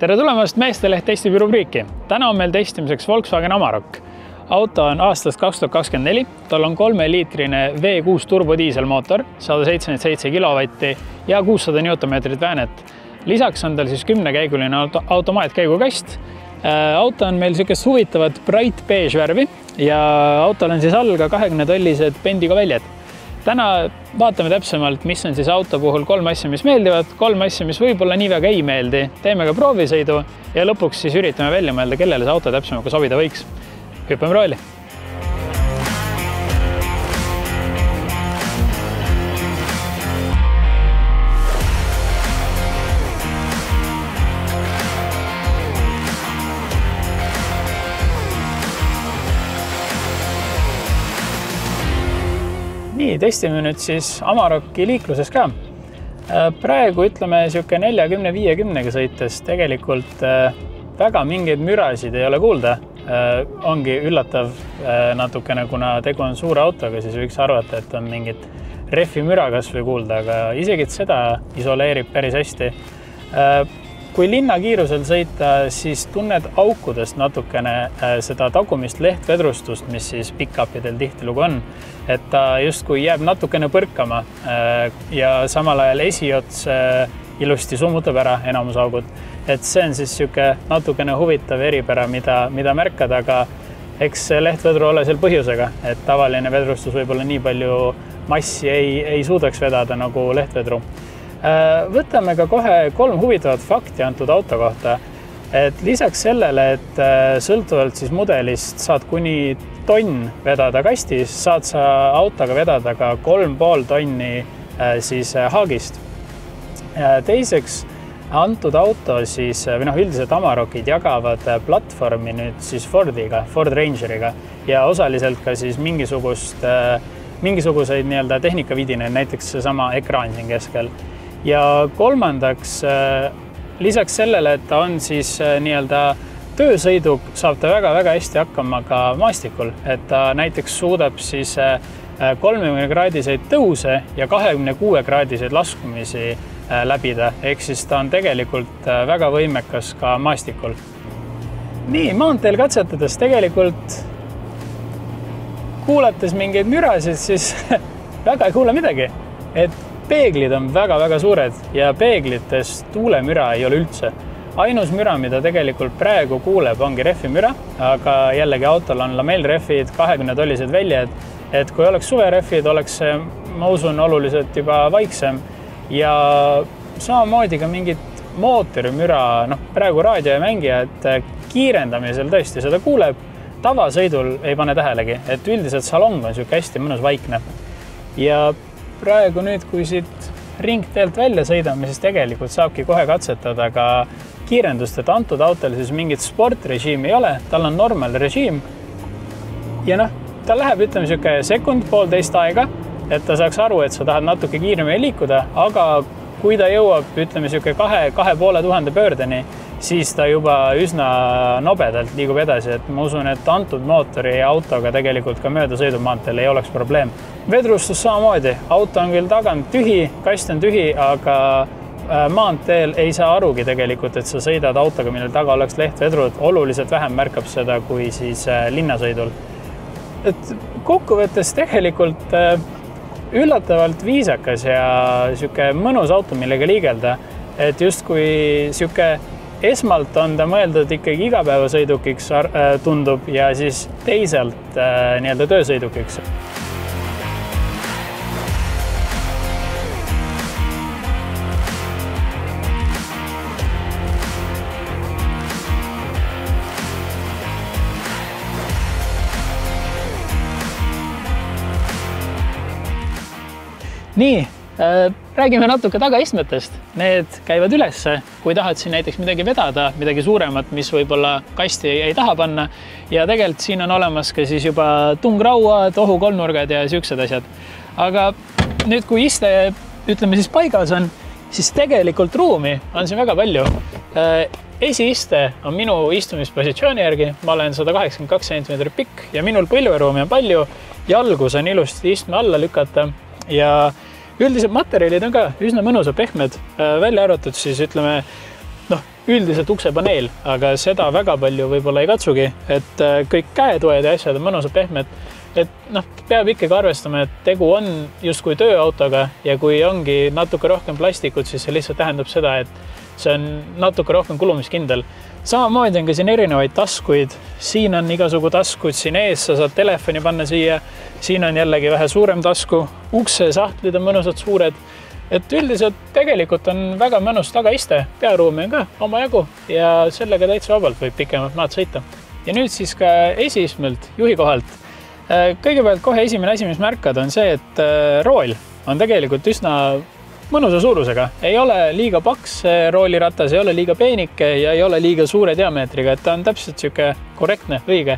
Tere tulemast Meesteleht testib rubriiki. Täna on meil testimiseks Volkswagen Amarok. Auto on aastast 2024, tal on 3-liitrine V6 turbodiiselmootor, 177 kW ja 600 Nm väänet. Lisaks on tal siis 10-käiguline automaatkäigukast. Auto on meil sellist huvitavat bright beige värvi ja autol on siis all ka 20-tollised Bendigo väljad. Täna vaatame täpsemalt, mis on siis auto puhul 3 asja, mis meeldivad, 3 asja, mis võib-olla nii väga ei meeldi. Teeme ka proovisõidu ja lõpuks siis üritame välja mõelda, kellele see auto täpsemalt sobida võiks. Hüppame rooli! Nii, testime nüüd siis Amaroki liikluses ka. Praegu ütleme siuke 40-50-ga sõites tegelikult väga mingeid mürasid ei ole kuulda. Ongi üllatav natukene, kuna tegu on suure autoga, siis võiks arvata, et on mingit refi müra kas või kuulda, aga isegi seda isoleerib päris hästi. Kui linnakiirusel sõita, siis tunned aukudest natukene seda tagumist lehtvedrustust, mis siis pick-upidel tihtilugu on, et ta justkui jääb natukene põrkama ja samal ajal esiots ilusti summutab ära enamus augud. Et see on siis siuke natukene huvitav eripära, mida märkad, aga eks lehtvedru ole seal põhjusega, et tavaline vedrustus võib-olla nii palju massi ei suudaks vedada nagu lehtvedru. Võtame ka kohe 3 huvitavat fakti antud auto kohta. Et lisaks sellele, et sõltuvalt siis mudelist saad kuni tonn vedada kastis, saad sa autoga vedada ka 3,5 tonni siis haagist. Teiseks, antud auto siis, üldiselt Amarokid jagavad platvormi nüüd siis Fordiga, Ford Rangeriga ja osaliselt ka siis mingisuguseid nii-öelda tehnikavidine, näiteks seesama ekraan siin keskel. Ja kolmandaks, lisaks sellele, et ta on siis nii-öelda töösõiduk, saab ta väga-väga hästi hakkama ka maastikul, et ta näiteks suudab siis 30-kraadiseid tõuse ja 26-kraadiseid laskumisi läbida, ehk siis ta on tegelikult väga võimekas ka maastikul. Nii, maanteel katsetades tegelikult kuulates mingeid mürasid, siis väga ei kuule midagi, et peeglid on väga-väga suured ja peeglitest tuulemüra ei ole üldse. Ainus müra, mida tegelikult praegu kuuleb, ongi rehvimüra, aga jällegi autol on lamellrehvid, 20-tollised väljad, et kui oleks suverehvid, oleks see, ma usun, oluliselt juba vaiksem ja samamoodi ka mingit mootorimüra, praegu raadio ei mängi, et kiirendamisel tõesti seda kuuleb, tavasõidul ei pane tähelegi, et üldiselt salong on siuke hästi mõnus vaikne ja praegu nüüd, kui siit ringteelt välja sõidame, siis tegelikult saabki kohe katsetada ka kiirendust, et antud autol siis mingit sportrežiimi ei ole, tal on normal režiim ja ta läheb, ütleme, siuke sekund, poolteist aega, et ta saaks aru, et sa tahad natuke kiiremini liikuda, aga kui ta jõuab, ütleme, siuke 2500 pöördeni, siis ta juba üsna nobedalt liigub edasi, et ma usun, et antud mootori ja autoga tegelikult ka möödasõidumaanteel ei oleks probleem. Vedrustus samamoodi, auto on küll tagant tühi, kast on tühi, aga maanteel ei saa arugi tegelikult, et sa sõidad autoga, millel taga oleks lehtvedrud, oluliselt vähem märkab seda kui siis linnasõidul. Et kokkuvõttes tegelikult üllatavalt viisakas ja siuke mõnus auto, millega liigelda, et just kui siuke esmalt on ta mõeldud ikkagi igapäevasõidukiks tundub ja siis teisalt nii-öelda töösõidukiks. Nii, räägime natuke tagaistmetest. Need käivad ülesse, kui tahad siin näiteks midagi vedada, midagi suuremat, mis võib-olla kasti ei taha panna. Ja tegelikult siin on olemas ka siis juba tungrauad, ohukolmnurgad ja siuksed asjad. Aga nüüd, kui iste, ütleme siis paigas on, siis tegelikult ruumi on siin väga palju. Esiiste on minu istumispositsiooni järgi, ma olen 182 cm pikk ja minul põlveruumi on palju, jalgus on ilusti istme alla lükata ja üldiselt materjalid on ka üsna mõnusa pehmed, välja arvatud siis ütleme, üldiselt uksepaneel, aga seda väga palju võib-olla ei katsugi, et kõik käetoed ja asjad on mõnusad pehmed. Et peab ikkagi arvestama, et tegu on justkui tööautoga ja kui ongi natuke rohkem plastikut, siis see lihtsalt tähendab seda, et see on natuke rohkem kulumiskindel. Samamoodi on ka siin erinevaid taskuid. Siin on igasugu taskud, siin ees sa saad telefoni panna siia. Siin on jällegi vähe suurem tasku. Ukse sahtlid on mõnusad suured. Et üldiselt tegelikult on väga mõnus tagaiste. Pearuumi on ka oma jagu ja sellega täitsa vabalt võib pikemalt maad sõita. Ja nüüd siis ka esiismelt juhi kohalt. Kõigepealt kohe esimene asi, mis märkad, on see, et rool on tegelikult üsna mõnusa suurusega. Ei ole liiga paks rooliratas, ei ole liiga peenike ja ei ole liiga suure diameetriga, et ta on täpselt siuke korrektne, õige.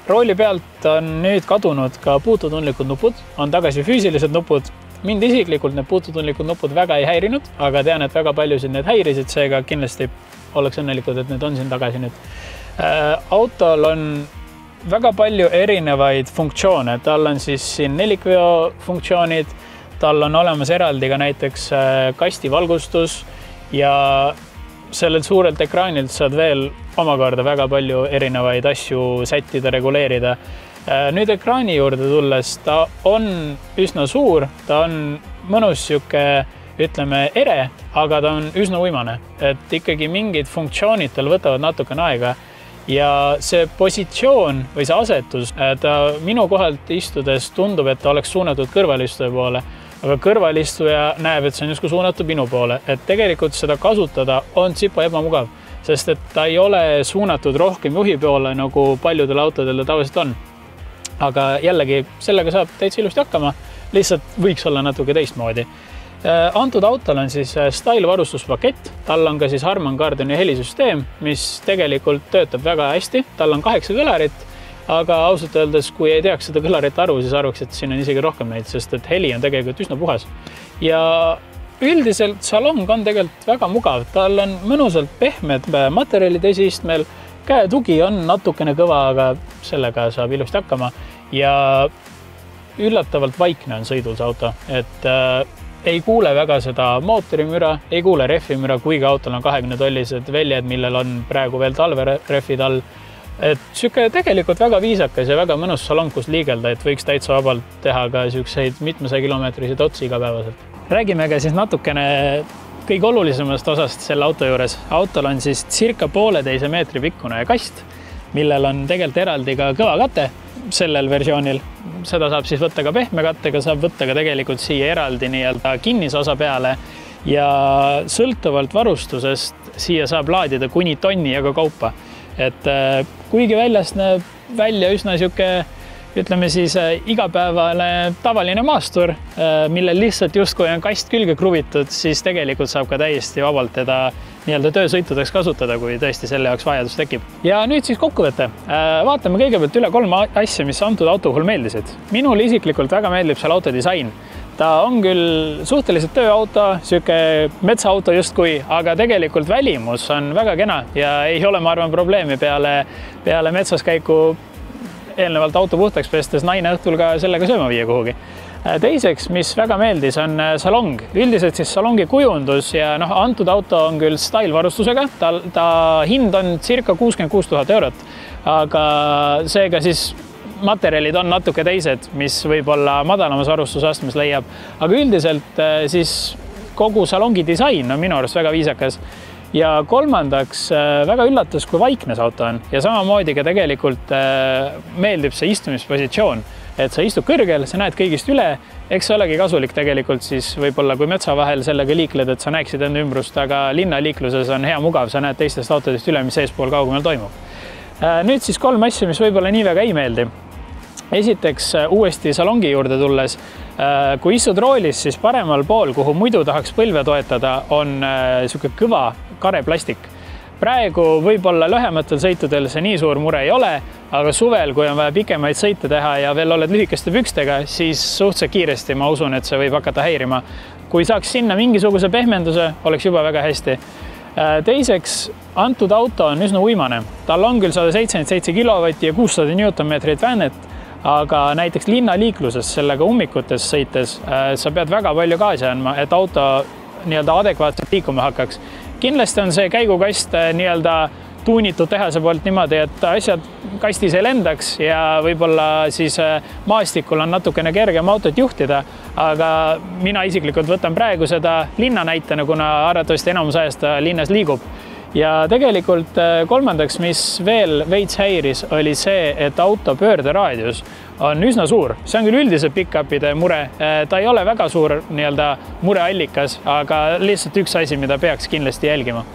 Rooli pealt on nüüd kadunud ka puututundlikud nupud, on tagasi füüsilised nupud. Mind isiklikult need puututundlikud nupud väga ei häirinud, aga tean, et väga paljusid need häirisid, seega kindlasti oleks õnnelikud, et need on siin tagasi nüüd. Autol on väga palju erinevaid funktsioone, tal on siis siin nelikveo funktsioonid, tal on olemas eraldi ka näiteks kastivalgustus ja sellelt suurelt ekraanilt saad veel omakorda väga palju erinevaid asju sättida, reguleerida. Nüüd ekraani juurde tulles, ta on üsna suur, ta on mõnus siuke, ütleme, ere, aga ta on üsna uimane, et ikkagi mingid funktsioonid tal võtavad natukene aega. Ja see positsioon või see asetus, ta minu kohalt istudes tundub, et ta oleks suunatud kõrvalistuja poole, aga kõrvalistuja näeb, et see on justkui suunatud minu poole, et tegelikult seda kasutada on tsipa ebamugav, sest et ta ei ole suunatud rohkem juhi poole, nagu paljudel autodel tavaliselt on. Aga jällegi, sellega saab täitsa ilusti hakkama, lihtsalt võiks olla natuke teistmoodi. Antud autol on siis Style varustuspakett, tal on ka siis Harman Kardoni helisüsteem, mis tegelikult töötab väga hästi, tal on 8 kõlarit, aga ausalt öeldes, kui ei teaks seda kõlarit arvu, siis arvaks, et siin on isegi rohkem neid, sest et heli on tegelikult üsna puhas. Ja üldiselt salong on tegelikult väga mugav, tal on mõnusalt pehmed materjalid esiistmel, käetugi on natukene kõva, aga sellega saab ilusti hakkama ja üllatavalt vaikne on sõidul see auto, et ei kuule väga seda mootorimüra, ei kuule rehvimüra, kuigi autol on 20-tollised väljed, millel on praegu veel talverehvid all. Et siuke tegelikult väga viisakas ja väga mõnus salong, kus liigelda, et võiks täitsa vabalt teha ka siukseid mitmesaja kilomeetriseid otsi igapäevaselt. Räägime ka siis natukene kõige olulisemast osast selle auto juures. Autol on siis circa 1,5 meetri pikkune kast, millel on tegelikult eraldi ka kõva kate sellel versioonil. Seda saab siis võtta ka pehme kattega, saab võtta ka tegelikult siia eraldi nii-öelda kinnisosa peale ja sõltuvalt varustusest siia saab laadida kuni tonni ja ka kaupa. Et kuigi väljast näeb välja üsna siuke, ütleme siis igapäevane tavaline maastur, millel lihtsalt justkui on kast külge kruvitud, siis tegelikult saab ka täiesti vabalt teda nii-öelda töösõitudeks kasutada, kui tõesti selle jaoks vajadus tekib. Ja nüüd siis kokkuvõte. Vaatame kõigepealt üle 3 asja, mis antud auto puhul meeldisid. Minul isiklikult väga meeldib seal auto disain. Ta on küll suhteliselt tööauto, siuke metsaauto justkui, aga tegelikult välimus on väga kena ja ei ole, ma arvan, probleemi peale metsas käiku eelnevalt auto puhtaks pestes naine õhtul ka sellega sööma viia kuhugi. Teiseks, mis väga meeldis, on salong. Üldiselt siis salongi kujundus ja antud auto on küll Style varustusega, ta hind on circa 66 000 eurot, aga seega siis materjalid on natuke teised, mis võib-olla madalamas varustusastmes leiab, aga üldiselt siis kogu salongi disain on minu arust väga viisakas. Ja kolmandaks, väga üllatus, kui vaikne see auto on ja samamoodi ka tegelikult meeldib see istumispositsioon, et sa istud kõrgel, sa näed kõigist üle, eks see olegi kasulik tegelikult siis võib-olla kui metsa vahel sellega liikled, et sa näeksid enda ümbrust, aga linnaliikluses on hea mugav, sa näed teistest autodest üle, mis eespool kaugemal toimub. Nüüd siis 3 asja, mis võib-olla nii väga ei meeldi. Esiteks uuesti salongi juurde tulles, kui istud roolis, siis paremal pool, kuhu muidu tahaks põlve toetada, on siuke kõva kareplastik. Praegu võib-olla lühematel sõitudel see nii suur mure ei ole, aga suvel, kui on vaja pikemaid sõite teha ja veel oled lühikeste pükstega, siis suhteliselt kiiresti ma usun, et see võib hakata häirima. Kui saaks sinna mingisuguse pehmenduse, oleks juba väga hästi. Teiseks, antud auto on üsna uimane. Tal on küll 177 kilovatti ja 600 newtonmeetrit väänet, aga näiteks linnaliikluses sellega ummikutes sõites sa pead väga palju gaasi andma, et auto nii-öelda adekvaatselt liikuma hakkaks. kindlasti on see käigukast nii-öelda tuunitud tehase poolt niimoodi, et asjad kastis ei lendaks ja võib-olla siis maastikul on natukene kergem autot juhtida, aga mina isiklikult võtan praegu seda linna näitena, kuna arvatavasti enamus ajast linnas liigub. Ja tegelikult kolmandaks, mis veel veits häiris, oli see, et auto pöörderaadius on üsna suur. See on küll üldiselt pick-upide mure. Ta ei ole väga suur nii-öelda mureallikas, aga lihtsalt üks asi, mida peaks kindlasti jälgima.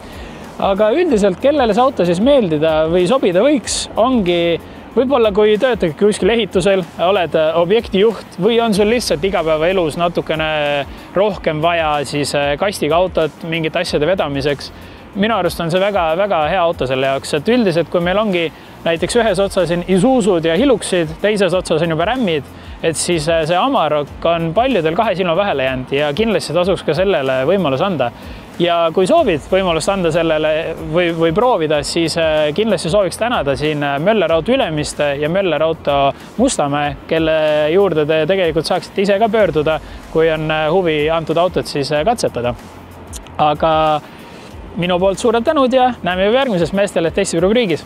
Aga üldiselt, kellele see auto siis meeldida või sobida võiks, ongi võib-olla kui töötad kuskil ehitusel, oled objektijuht või on sul lihtsalt igapäevaelus natukene rohkem vaja siis kastiga autot mingite asjade vedamiseks. Minu arust on see väga hea auto selle jaoks, et üldiselt kui meil ongi näiteks ühes otsas on Isusud ja Hiluxid, teises otsas on juba Rammid, et siis see Amarok on paljudel kahe silma vahele jäänud ja kindlasti tasuks ka sellele võimalus anda. Ja kui soovid võimalust anda sellele või proovida, siis kindlasti sooviks tänada siin Möller Auto Ülemiste ja Möller Auto Mustamäe, kelle juurde te tegelikult saaksite ise ka pöörduda, kui on huvi antud autot siis katsetada. Aga minu poolt suured tänud ja näeme juba järgmises Meestele testi rubriigis.